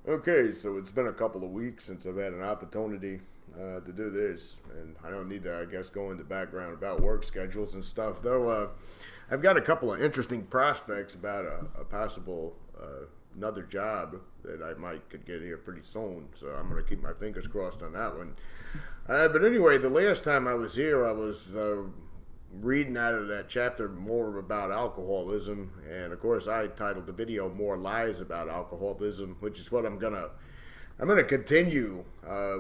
Okay, so it's been a couple of weeks since I've had an opportunity to do this, and I don't need to, I guess, go into background about work schedules and stuff. Though I've got a couple of interesting prospects about a possible another job that I might could get here pretty soon. So I'm going to keep my fingers crossed on that one. But anyway, the last time I was here, I was reading out of that chapter more about alcoholism, and of course I titled the video "More Lies About Alcoholism," which is what I'm gonna continue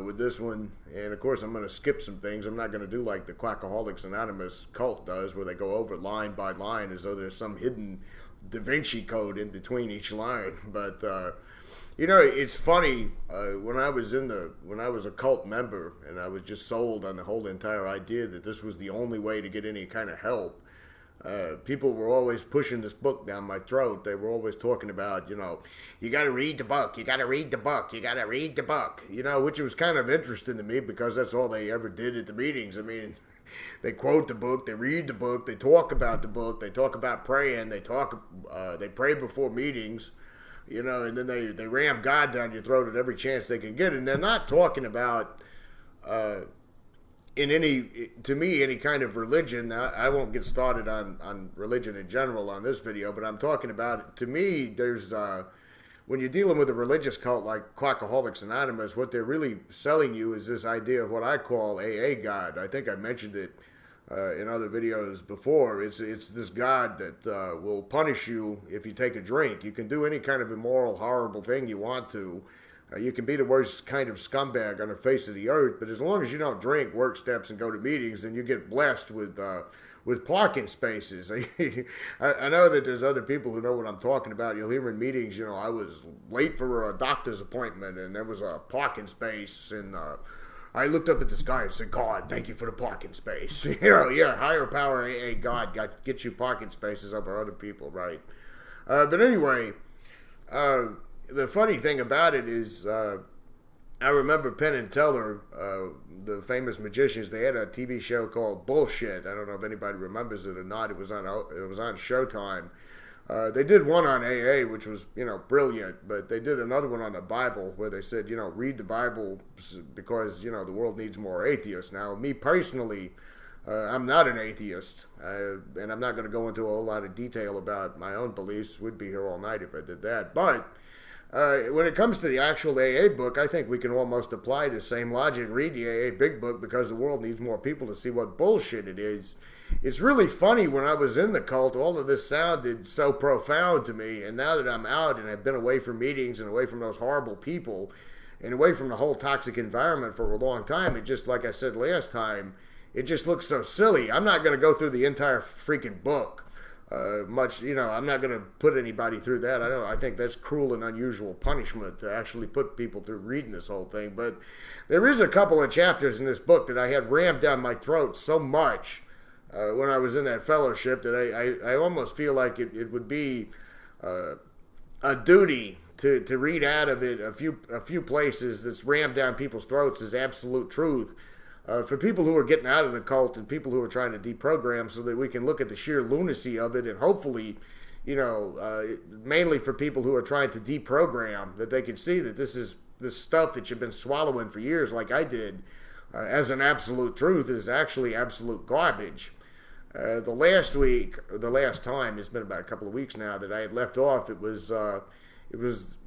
with this one. And of course I'm gonna skip some things. I'm not gonna do like the Quackaholics Anonymous cult does, where they go over line by line as though there's some hidden Da Vinci Code in between each line. But it's funny. When I was a cult member, and I was just sold on the whole entire idea that this was the only way to get any kind of help. People were always pushing this book down my throat. They were always talking about, you got to read the book, you got to read the book, you got to read the book, which was kind of interesting to me because that's all they ever did at the meetings. I mean, they quote the book, they read the book, they talk about the book, they talk about praying, they pray before meetings, and then they ram God down your throat at every chance they can get. And they're not talking about, to me, any kind of religion. I won't get started on religion in general on this video, but I'm talking about, to me, there's, when you're dealing with a religious cult like Quackaholics Anonymous, what they're really selling you is this idea of what I call AA God. I think I mentioned it in other videos before. It's this God that will punish you if you take a drink. You can do any kind of immoral, horrible thing you want to. You can be the worst kind of scumbag on the face of the earth, but as long as you don't drink, work steps, and go to meetings, then you get blessed with parking spaces. I know that there's other people who know what I'm talking about. You'll hear in meetings, I was late for a doctor's appointment, and there was a parking space, and I looked up at the sky and said, God, thank you for the parking space. Yeah, higher power, God, get you parking spaces over other people, right? But anyway, the funny thing about it is, I remember Penn and Teller, the famous magicians. They had a TV show called Bullshit. I don't know if anybody remembers it or not. It was on Showtime. They did one on AA, which was brilliant, but they did another one on the Bible where they said read the Bible because the world needs more atheists. Now, me personally, I'm not an atheist, and I'm not going to go into a whole lot of detail about my own beliefs. We'd be here all night if I did that, but. When it comes to the actual AA book, I think we can almost apply the same logic. Read the AA Big Book because the world needs more people to see what bullshit it is. It's really funny, when I was in the cult, all of this sounded so profound to me, and now that I'm out and I've been away from meetings and away from those horrible people and away from the whole toxic environment for a long time, it just, like I said last time, it just looks so silly. I'm not going to go through the entire freaking book. I'm not going to put anybody through that. I think that's cruel and unusual punishment to actually put people through reading this whole thing. But there is a couple of chapters in this book that I had rammed down my throat so much when I was in that fellowship that I almost feel like it would be a duty to read out of it a few places that's rammed down people's throats as absolute truth. For people who are getting out of the cult and people who are trying to deprogram, so that we can look at the sheer lunacy of it, and hopefully, mainly for people who are trying to deprogram, that they can see that this stuff that you've been swallowing for years, like I did, as an absolute truth, is actually absolute garbage. The last time, it's been about a couple of weeks now that I had left off,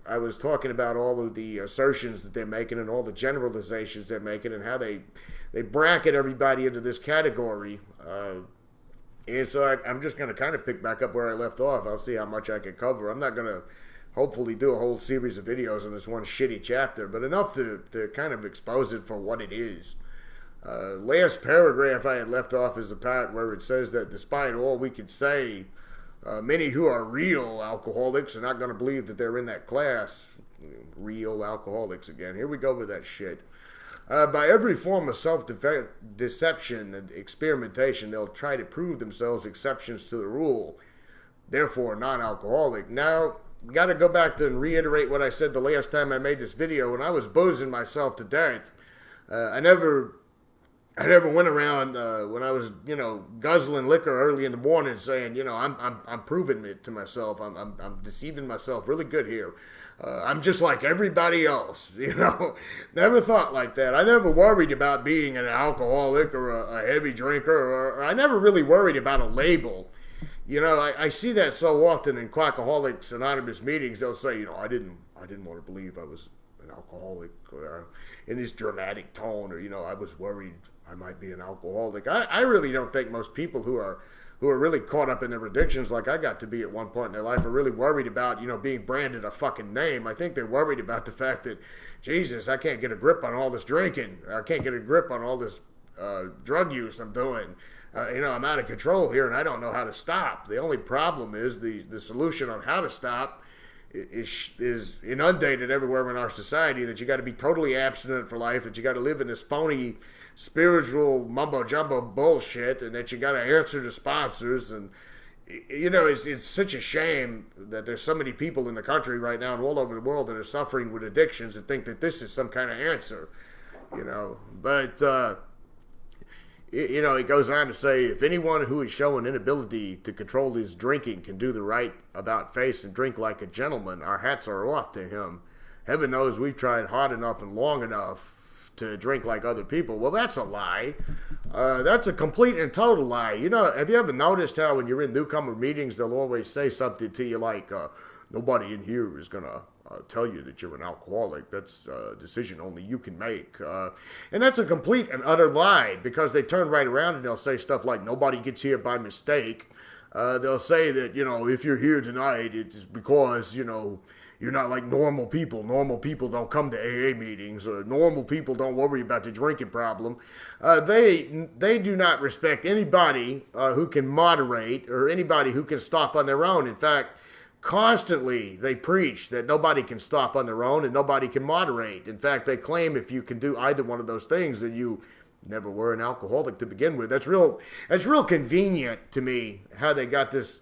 I was talking about all of the assertions that they're making and all the generalizations they're making and how they bracket everybody into this category. And so I'm just going to kind of pick back up where I left off. I'll see how much I can cover. I'm not going to hopefully do a whole series of videos on this one shitty chapter, but enough to kind of expose it for what it is. Last paragraph I had left off is the part where it says that despite all we could say, many who are real alcoholics are not going to believe that they're in that class. Real alcoholics again. Here we go with that shit. By every form of self-deception and experimentation, they'll try to prove themselves exceptions to the rule, therefore non-alcoholic. Now, got to go back and reiterate what I said the last time I made this video. When I was boozing myself to death, I never I never went around when I was, guzzling liquor early in the morning, saying, I'm proving it to myself. I'm deceiving myself really good here. I'm just like everybody else, Never thought like that. I never worried about being an alcoholic or a heavy drinker, or I never really worried about a label. I see that so often in Quackaholics Anonymous meetings. They'll say, I didn't want to believe I was an alcoholic, or in this dramatic tone, or I was worried I might be an alcoholic. I really don't think most people who are really caught up in their addictions, like I got to be at one point in their life, are really worried about being branded a fucking name. I think they're worried about the fact that, Jesus, I can't get a grip on all this drinking. I can't get a grip on all this drug use I'm doing. I'm out of control here, and I don't know how to stop. The only problem is the solution on how to stop is inundated everywhere in our society, that you got to be totally abstinent for life, that you got to live in this phony spiritual mumbo jumbo bullshit, and that you got to answer to sponsors. And it's such a shame that there's so many people in the country right now and all over the world that are suffering with addictions and think that this is some kind of answer. But it goes on to say, if anyone who is showing inability to control his drinking can do the right about face and drink like a gentleman, our hats are off to him. Heaven knows we've tried hard enough and long enough to drink like other people. Well, that's a lie. That's a complete and total lie. Have you ever noticed how when you're in newcomer meetings, they'll always say something to you like, nobody in here is going to tell you that you're an alcoholic. That's a decision only you can make. And that's a complete and utter lie, because they turn right around and they'll say stuff like, nobody gets here by mistake. They'll say that, if you're here tonight, it's because, you're not like normal people. Normal people don't come to AA meetings. Normal people don't worry about the drinking problem. They do not respect anybody who can moderate, or anybody who can stop on their own. In fact, constantly they preach that nobody can stop on their own and nobody can moderate. In fact, they claim if you can do either one of those things, then you never were an alcoholic to begin with. That's real convenient to me, how they got this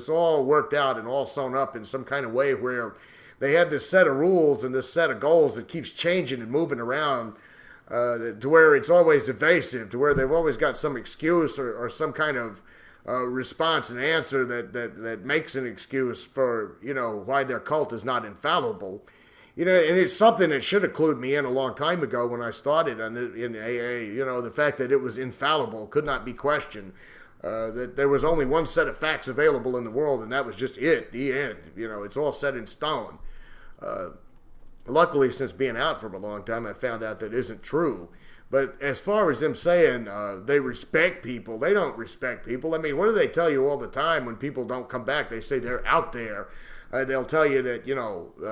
all worked out and all sewn up in some kind of way where they have this set of rules and this set of goals that keeps changing and moving around, to where it's always evasive, to where they've always got some excuse or some kind of response and answer that makes an excuse for, why their cult is not infallible. And it's something that should have clued me in a long time ago when I started in AA. The fact that it was infallible, could not be questioned. That there was only one set of facts available in the world, and that was just it, the end. It's all set in stone. Luckily, since being out for a long time, I found out that isn't true. But as far as them saying they respect people, they don't respect people. I mean, what do they tell you all the time when people don't come back? They say they're out there. They'll tell you that,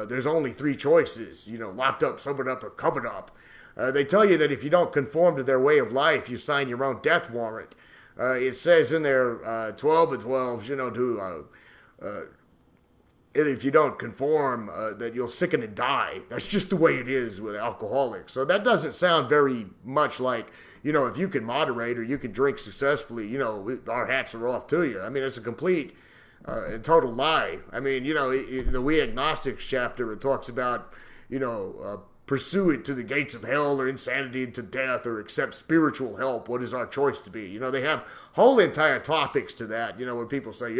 there's only three choices, locked up, sobered up, or covered up. They tell you that if you don't conform to their way of life, you sign your own death warrant. It says in there, 12 and 12s, if you don't conform, that you'll sicken and die. That's just the way it is with alcoholics. So that doesn't sound very much like, if you can moderate or you can drink successfully, our hats are off to you. I mean, it's a complete and total lie. I mean, in the We Agnostics chapter, it talks about, pursue it to the gates of hell, or insanity to death, or accept spiritual help. What is our choice to be? They have whole entire topics to that, when people say,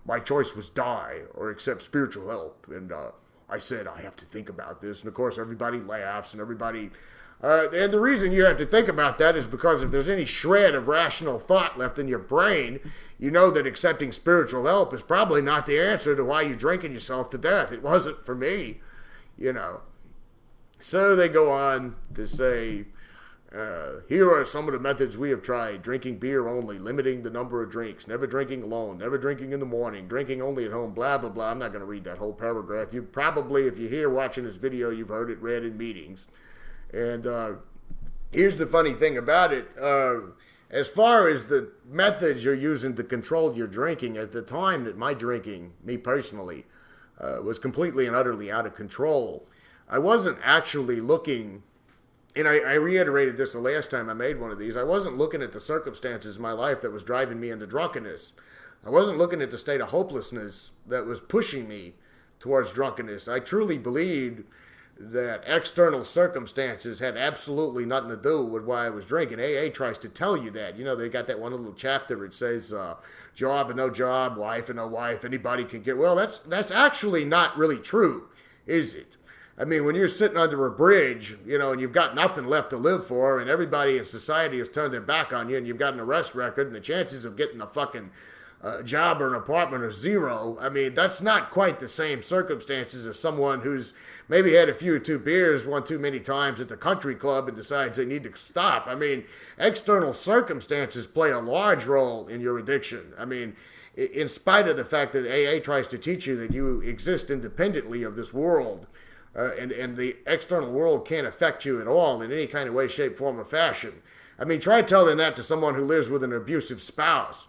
my choice was die or accept spiritual help. And I said, I have to think about this. And of course, everybody laughs and everybody... and the reason you have to think about that is because if there's any shred of rational thought left in your brain, you know that accepting spiritual help is probably not the answer to why you're drinking yourself to death. It wasn't for me, So they go on to say, here are some of the methods we have tried. Drinking beer only, limiting the number of drinks, never drinking alone, never drinking in the morning, drinking only at home, blah, blah, blah. I'm not going to read that whole paragraph. You probably, if you're here watching this video, you've heard it read in meetings. And here's the funny thing about it. As far as the methods you're using to control your drinking, at the time that my drinking, me personally, was completely and utterly out of control, I wasn't actually looking... And I reiterated this the last time I made one of these. I wasn't looking at the circumstances in my life that was driving me into drunkenness. I wasn't looking at the state of hopelessness that was pushing me towards drunkenness. I truly believed that external circumstances had absolutely nothing to do with why I was drinking. AA tries to tell you that. You know, they got that one little chapter. It says, job and no job, wife and no wife, anybody can get. Well, that's actually not really true, is it? I mean, when you're sitting under a bridge, you know, and you've got nothing left to live for, and everybody in society has turned their back on you, and you've got an arrest record, and the chances of getting a fucking job or an apartment are zero. I mean, that's not quite the same circumstances as someone who's maybe had a few or two beers one too many times at the country club and decides they need to stop. I mean, external circumstances play a large role in your addiction. I mean, in spite of the fact that AA tries to teach you that you exist independently of this world, and the external world can't affect you at all in any kind of way, shape, form, or fashion. I mean, try telling that to someone who lives with an abusive spouse.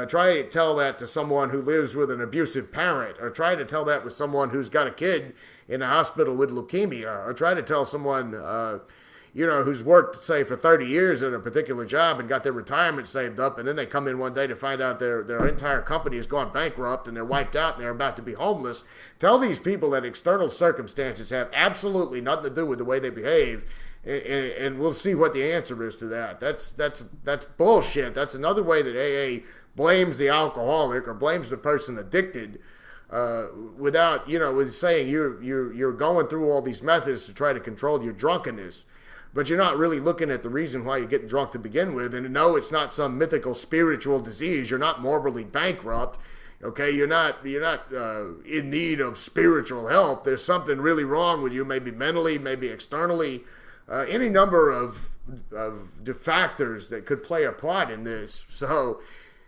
Try to tell that to someone who lives with an abusive parent, or try to tell that with someone who's got a kid in a hospital with leukemia, or try to tell someone, who's worked, say, for 30 years at a particular job and got their retirement saved up, and then they come in one day to find out their entire company has gone bankrupt and they're wiped out and they're about to be homeless. Tell these people that external circumstances have absolutely nothing to do with the way they behave, and we'll see what the answer is to that. That's bullshit. That's another way that AA blames the alcoholic or blames the person addicted, without, with saying you're going through all these methods to try to control your drunkenness, but you're not really looking at the reason why you're getting drunk to begin with. And no, it's not some mythical spiritual disease. You're not morbidly bankrupt. Okay, you're not in need of spiritual help. There's something really wrong with you, maybe mentally, maybe externally, any number of factors that could play a part in this. So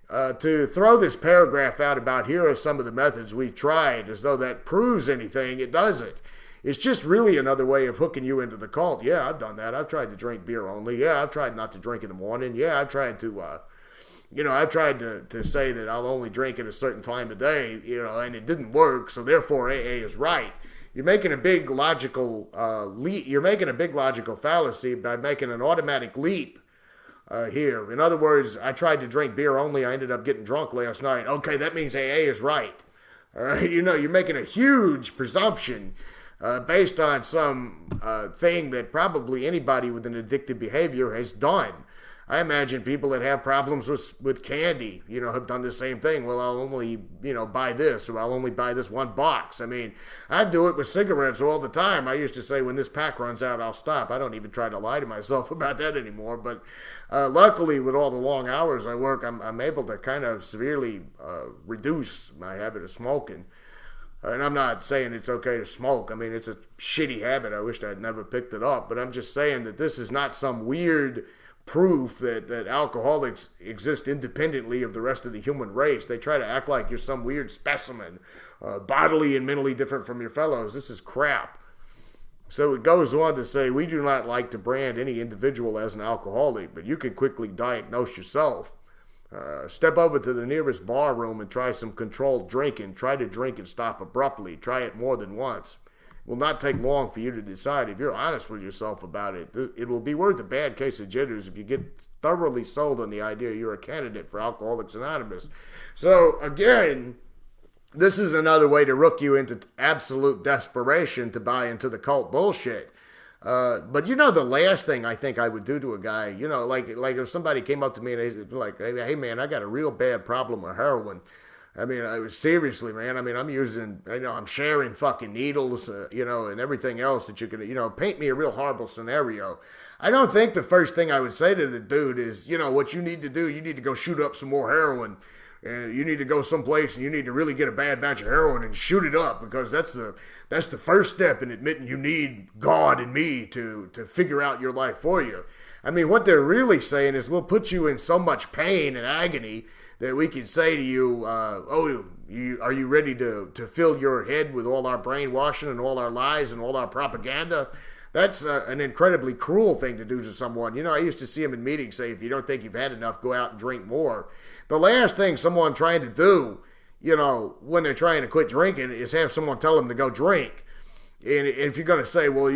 to throw this paragraph out about here are some of the methods we've tried as though that proves anything, it doesn't. It's just really another way of hooking you into the cult. Yeah, I've done that. I've tried to drink beer only. Yeah, I've tried not to drink in the morning. Yeah, I've tried to, I've tried to say that I'll only drink at a certain time of day, and it didn't work, so therefore AA is right. You're making a big logical leap. You're making a big logical fallacy by making an automatic leap here. In other words, I tried to drink beer only. I ended up getting drunk last night. Okay, that means AA is right. All right, you're making a huge presumption based on some thing that probably anybody with an addictive behavior has done. I imagine people that have problems with candy, have done the same thing. Well, I'll only, buy this, or I'll only buy this one box. I mean, I do it with cigarettes all the time. I used to say, when this pack runs out, I'll stop. I don't even try to lie to myself about that anymore. But luckily, with all the long hours I work, I'm able to kind of severely reduce my habit of smoking. And I'm not saying it's okay to smoke. I mean, it's a shitty habit. I wished I'd never picked it up. But I'm just saying that this is not some weird proof that alcoholics exist independently of the rest of the human race. They try to act like you're some weird specimen, bodily and mentally different from your fellows. This is crap. So it goes on to say, we do not like to brand any individual as an alcoholic, but you can quickly diagnose yourself. Step over to the nearest bar room and try some controlled drinking. Try to drink and stop abruptly. Try it more than once. It will not take long for you to decide. If you're honest with yourself about it, it will be worth a bad case of jitters if you get thoroughly sold on the idea you're a candidate for Alcoholics Anonymous. So again, this is another way to rook you into absolute desperation to buy into the cult bullshit. But the last thing I think I would do to a guy, like if somebody came up to me and they like, hey man, I got a real bad problem with heroin. I mean, seriously, man. I mean, I'm using, I'm sharing fucking needles, and everything else that you can, paint me a real horrible scenario. I don't think the first thing I would say to the dude is, what you need to do, you need to go shoot up some more heroin. And you need to go someplace and you need to really get a bad batch of heroin and shoot it up, because that's the first step in admitting you need God and me to figure out your life for you. I mean, what they're really saying is we'll put you in so much pain and agony that we can say to you, are you ready to fill your head with all our brainwashing and all our lies and all our propaganda? That's an incredibly cruel thing to do to someone. I used to see them in meetings say, if you don't think you've had enough, go out and drink more. The last thing someone trying to do, when they're trying to quit drinking, is have someone tell them to go drink. And if you're going to say, well,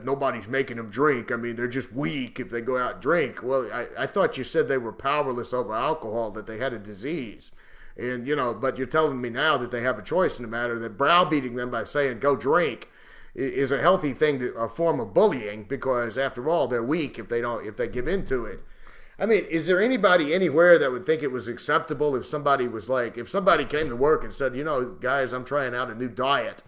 nobody's making them drink. I mean, they're just weak if they go out and drink. Well, I thought you said they were powerless over alcohol, that they had a disease. And, but you're telling me now that they have a choice in the matter, that browbeating them by saying, go drink, is a healthy thing, a form of bullying, because after all, they're weak if they give in to it. I mean, is there anybody anywhere that would think it was acceptable if somebody came to work and said, guys, I'm trying out a new diet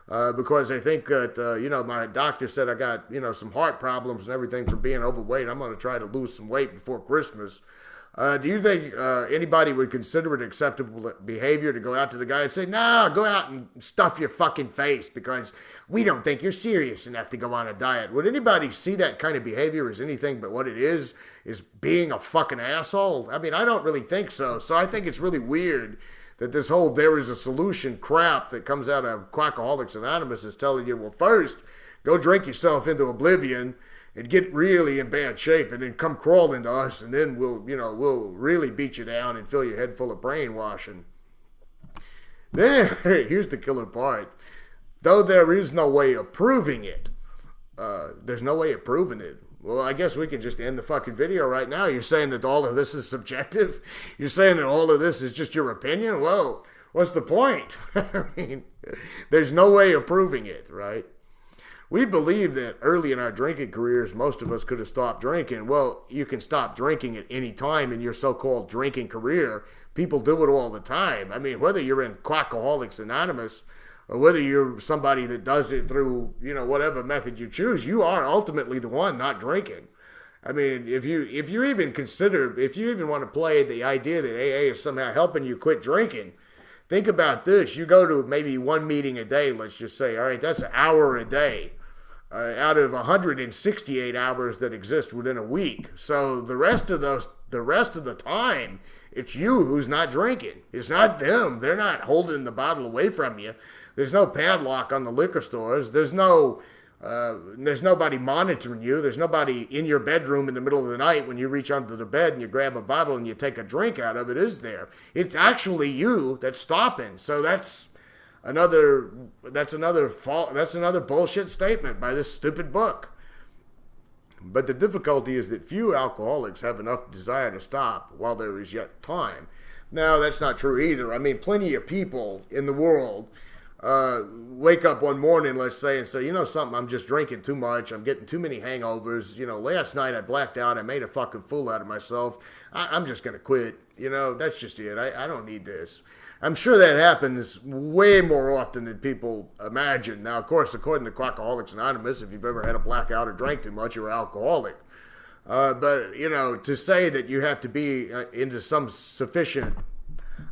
because I think that, my doctor said I got, some heart problems and everything from being overweight. I'm going to try to lose some weight before Christmas. Do you think anybody would consider it acceptable behavior to go out to the guy and say, no, go out and stuff your fucking face because we don't think you're serious enough to go on a diet? Would anybody see that kind of behavior as anything but what it is being a fucking asshole? I mean, I don't really think so. So I think it's really weird that this whole there is a solution crap that comes out of Quackaholics Anonymous is telling you, well, first, go drink yourself into oblivion and get really in bad shape, and then come crawling to us, and then we'll really beat you down and fill your head full of brainwashing. Then, here's the killer part. Though there is no way of proving it, there's no way of proving it. Well, I guess we can just end the fucking video right now. You're saying that all of this is subjective? You're saying that all of this is just your opinion? Well, what's the point? I mean, there's no way of proving it, right? We believe that early in our drinking careers, most of us could have stopped drinking. Well, you can stop drinking at any time in your so-called drinking career. People do it all the time. I mean, whether you're in Quackaholics Anonymous or whether you're somebody that does it through, whatever method you choose, you are ultimately the one not drinking. I mean, if you even want to play the idea that AA is somehow helping you quit drinking, think about this. You go to maybe one meeting a day, let's just say, all right, that's an hour a day out of 168 hours that exist within a week. So the rest of the time, it's you who's not drinking. It's not them. They're not holding the bottle away from you. There's no padlock on the liquor stores. There's nobody monitoring you. There's nobody in your bedroom in the middle of the night when you reach under the bed and you grab a bottle and you take a drink out of it, is there? It's actually you that's stopping. So that's another bullshit statement by this stupid book. But the difficulty is that few alcoholics have enough desire to stop while there is yet time. Now, that's not true either. I mean, plenty of people in the world wake up one morning, let's say, and say, something, I'm just drinking too much. I'm getting too many hangovers. Last night I blacked out. I made a fucking fool out of myself. I'm just going to quit. That's just it. I don't need this. I'm sure that happens way more often than people imagine. Now, of course, according to Quackaholics Anonymous, if you've ever had a blackout or drank too much, you're an alcoholic. But, to say that you have to be into some sufficient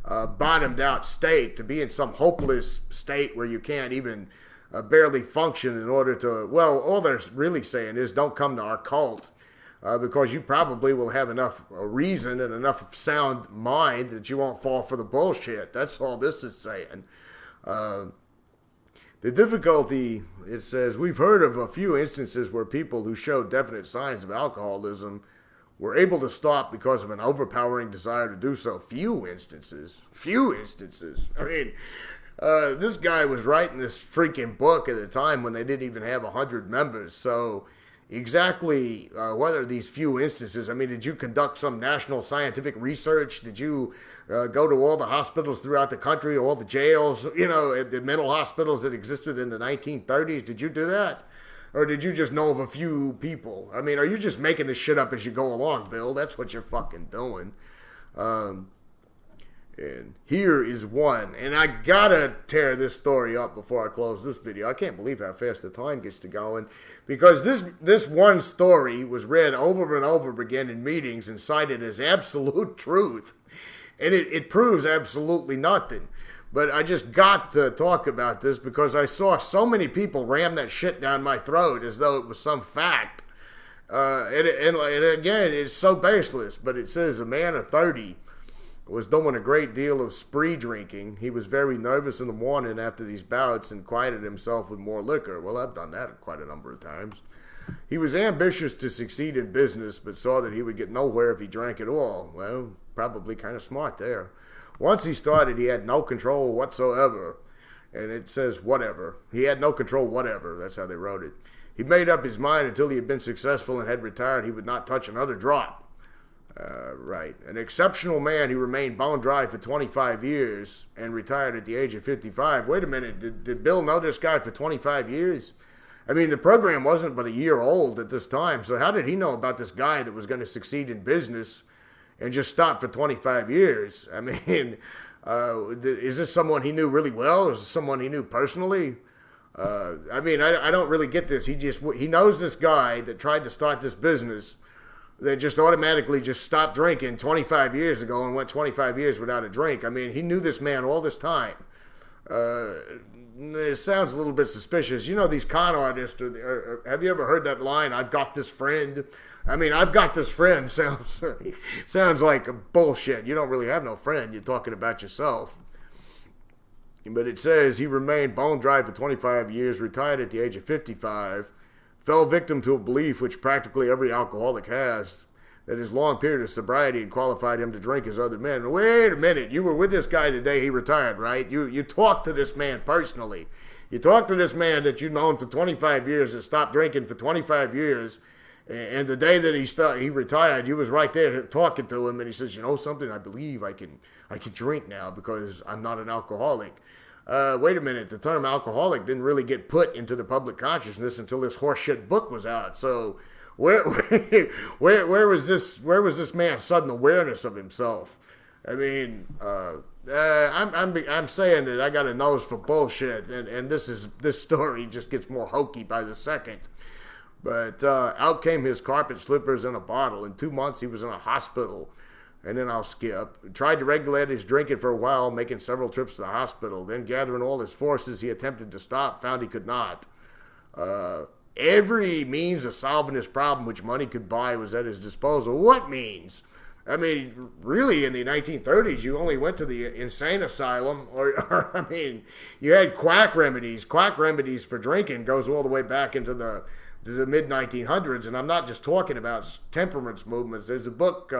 bottomed out state, to be in some hopeless state where you can't even barely function in order to, well, all they're really saying is don't come to our cult because you probably will have enough reason and enough sound mind that you won't fall for the bullshit. That's all this is saying. The difficulty, it says, we've heard of a few instances where people who showed definite signs of alcoholism were able to stop because of an overpowering desire to do so. Few instances. I mean, this guy was writing this freaking book at a time when they didn't even have 100 members. So exactly what are these few instances? I mean, did you conduct some national scientific research? Did you go to all the hospitals throughout the country, all the jails, the mental hospitals that existed in the 1930s? Did you do that? Or did you just know of a few people? I mean, are you just making this shit up as you go along, Bill? That's what you're fucking doing. And here is one. And I gotta tear this story up before I close this video. I can't believe how fast the time gets to going. Because this one story was read over and over again in meetings and cited as absolute truth. And it proves absolutely nothing. But I just got to talk about this because I saw so many people ram that shit down my throat as though it was some fact. And again, it's so baseless. But it says a man of 30 was doing a great deal of spree drinking. He was very nervous in the morning after these bouts and quieted himself with more liquor. Well, I've done that quite a number of times. He was ambitious to succeed in business, but saw that he would get nowhere if he drank at all. Well, probably kind of smart there. Once he started, he had no control whatsoever. And it says whatever. He had no control whatever. That's how they wrote it. He made up his mind until he had been successful and had retired, he would not touch another drop. Right. An exceptional man. He remained bone dry for 25 years and retired at the age of 55. Wait a minute. Did Bill know this guy for 25 years? I mean, the program wasn't but a year old at this time. So how did he know about this guy that was going to succeed in business and just stop for 25 years? I mean, is this someone he knew really well? Is this someone he knew personally? I mean, I don't really get this. He knows this guy that tried to start this business that just automatically just stopped drinking 25 years ago and went 25 years without a drink. I mean, he knew this man all this time. It sounds a little bit suspicious. You know, these con artists, have you ever heard that line, I've got this friend? I mean, I've got this friend sounds like a bullshit. You don't really have no friend. You're talking about yourself. But it says he remained bone dry for 25 years, retired at the age of 55, fell victim to a belief which practically every alcoholic has, that his long period of sobriety had qualified him to drink as other men. Wait a minute, you were with this guy the day he retired, right? You talked to this man personally. You talked to this man that you've known for 25 years and stopped drinking for 25 years, and the day that he retired, you was right there talking to him, and he says, you know something, I believe I can drink now because I'm not an alcoholic. Wait a minute, the term alcoholic didn't really get put into the public consciousness until this horseshit book was out. So where was this man's sudden awareness of himself? I mean, I'm saying that I got a nose for bullshit, and this story just gets more hokey by the second. But out came his carpet slippers and a bottle. In 2 months, he was in a hospital. And then I'll skip. Tried to regulate his drinking for a while, making several trips to the hospital. Then gathering all his forces, he attempted to stop, found he could not. Every means of solving his problem which money could buy was at his disposal. What means? I mean, really, in the 1930s, you only went to the insane asylum, or I mean, you had quack remedies. Quack remedies for drinking goes all the way back into the mid-1900s, and I'm not just talking about temperance movements. There's a book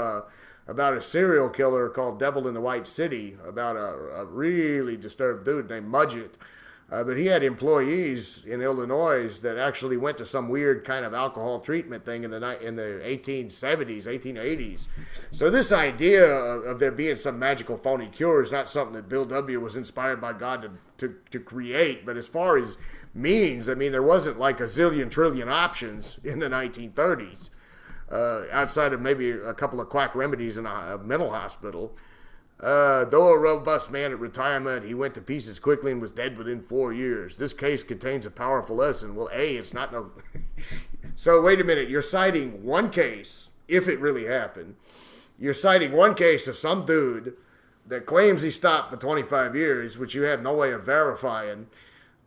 about a serial killer called Devil in the White City, about a really disturbed dude named Mudgett. But he had employees in Illinois that actually went to some weird kind of alcohol treatment thing in the 1870s, 1880s. So this idea of there being some magical phony cure is not something that Bill W. was inspired by God to create. But as far as means, I mean, there wasn't like a zillion trillion options in the 1930s. Outside of maybe a couple of quack remedies in a mental hospital. Though a robust man at retirement, he went to pieces quickly and was dead within 4 years. This case contains a powerful lesson. Well, it's not no... So, wait a minute. You're citing one case, if it really happened. You're citing one case of some dude that claims he stopped for 25 years, which you have no way of verifying.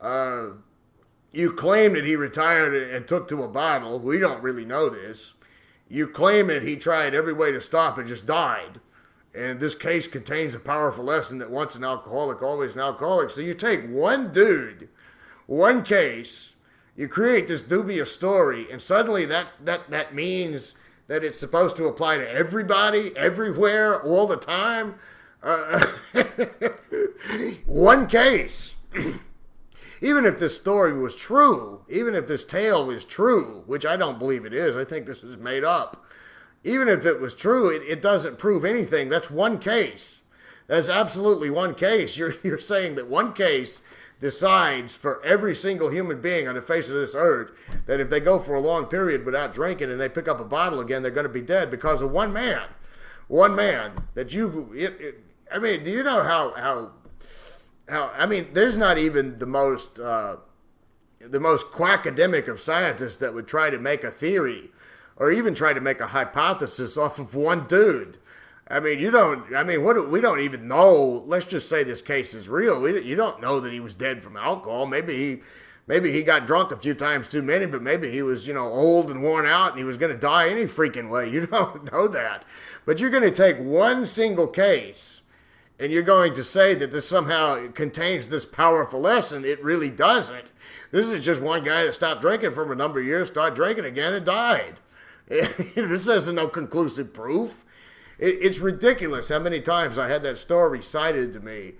You claim that he retired and took to a bottle. We don't really know this. You claim that he tried every way to stop and just died. And this case contains a powerful lesson that once an alcoholic, always an alcoholic. So you take one dude, one case, you create this dubious story, and suddenly that means that it's supposed to apply to everybody, everywhere, all the time. One case. Even if this story was true, even if this tale is true, which I don't believe it is, I think this is made up. Even if it was true, it doesn't prove anything. That's one case. That's absolutely one case. You're saying that one case decides for every single human being on the face of this earth that if they go for a long period without drinking and they pick up a bottle again, they're going to be dead because of one man. One man. I mean, do you know how I mean, there's not even the most quackademic of scientists that would try to make a theory or even try to make a hypothesis off of one dude. I mean, we don't even know. Let's just say this case is real. You don't know that he was dead from alcohol. Maybe he got drunk a few times too many, but maybe he was, old and worn out and he was going to die any freaking way. You don't know that. But you're going to take one single case and you're going to say that this somehow contains this powerful lesson. It really doesn't. This is just one guy that stopped drinking for a number of years, started drinking again, and died. This has no conclusive proof. It's ridiculous how many times I had that story cited to me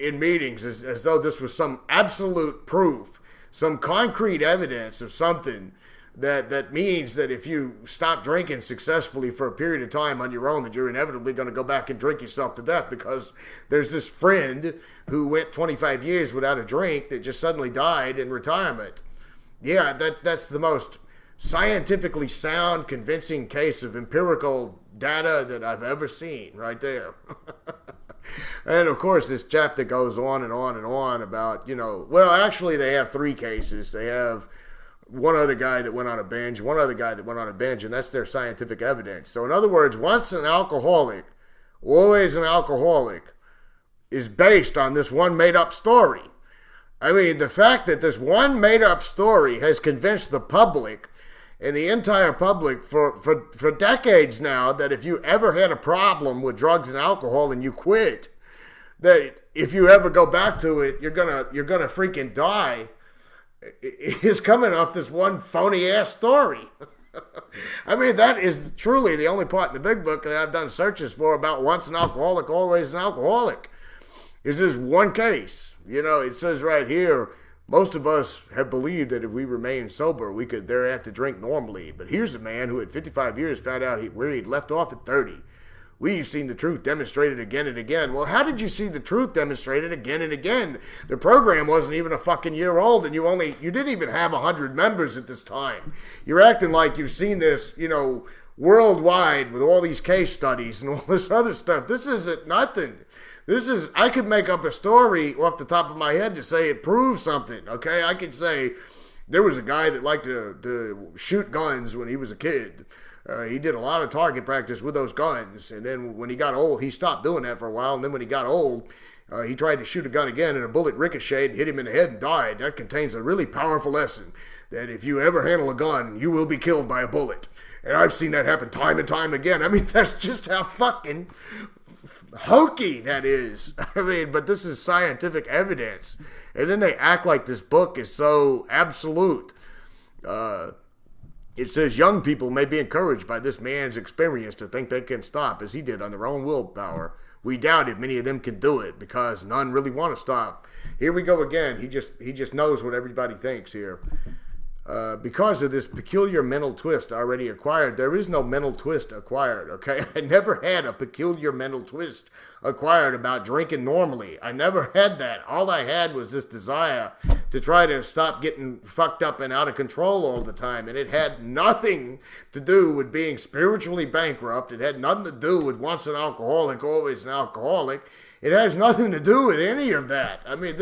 in meetings as though this was some absolute proof, some concrete evidence of something that means that if you stop drinking successfully for a period of time on your own, that you're inevitably going to go back and drink yourself to death, because there's this friend who went 25 years without a drink that just suddenly died in retirement. Yeah, that's the most scientifically sound, convincing case of empirical data that I've ever seen right there. And of course, this chapter goes on and on and on about, well, actually they have 3 cases. They have one other guy that went on a binge, one other guy that went on a binge, and that's their scientific evidence. So in other words, once an alcoholic, always an alcoholic, is based on this one made-up story. I mean, the fact that this one made-up story has convinced the public and the entire public for decades now that if you ever had a problem with drugs and alcohol and you quit, that if you ever go back to it, you're gonna freaking die, is coming off this one phony ass story. I mean, that is truly the only part in the big book that I've done searches for about once an alcoholic, always an alcoholic. Is this one case. It says right here, most of us have believed that if we remain sober, we could thereafter drink normally. But here's a man who at 55 years found out where he'd left off at 30. We've seen the truth demonstrated again and again. Well, how did you see the truth demonstrated again and again? The program wasn't even a fucking year old, and you didn't even have 100 members at this time. You're acting like you've seen this, worldwide with all these case studies and all this other stuff. This isn't nothing. I could make up a story off the top of my head to say it proves something, okay? I could say there was a guy that liked to shoot guns when he was a kid. He did a lot of target practice with those guns, and then when he got old, he stopped doing that for a while, and then when he got old, he tried to shoot a gun again, and a bullet ricocheted and hit him in the head and died. That contains a really powerful lesson, that if you ever handle a gun, you will be killed by a bullet. And I've seen that happen time and time again. I mean, that's just how fucking hokey that is. I mean, but this is scientific evidence. And then they act like this book is so absolute. It says young people may be encouraged by this man's experience to think they can stop as he did on their own willpower. We doubt if many of them can do it because none really want to stop. Here we go again. He just knows what everybody thinks here. Because of this peculiar mental twist already acquired, there is no mental twist acquired, okay? I never had a peculiar mental twist acquired about drinking normally. I never had that. All I had was this desire to try to stop getting fucked up and out of control all the time. And it had nothing to do with being spiritually bankrupt. It had nothing to do with once an alcoholic, always an alcoholic. It has nothing to do with any of that. I mean,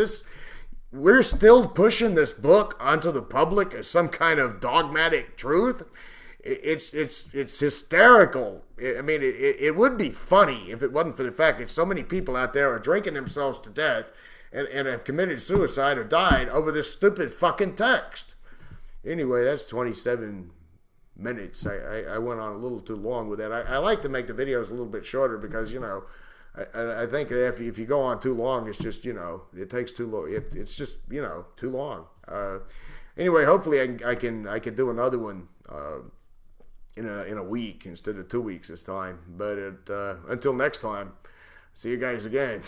we're still pushing this book onto the public as some kind of dogmatic truth. It's hysterical. I mean, it would be funny if it wasn't for the fact that so many people out there are drinking themselves to death and have committed suicide or died over this stupid fucking text. Anyway, that's 27 minutes. I went on a little too long with that. I like to make the videos a little bit shorter because, I think that if you go on too long, it's just, it takes too long. It's just, too long. Anyway, hopefully I can do another one in a week instead of 2 weeks this time. But until next time, see you guys again.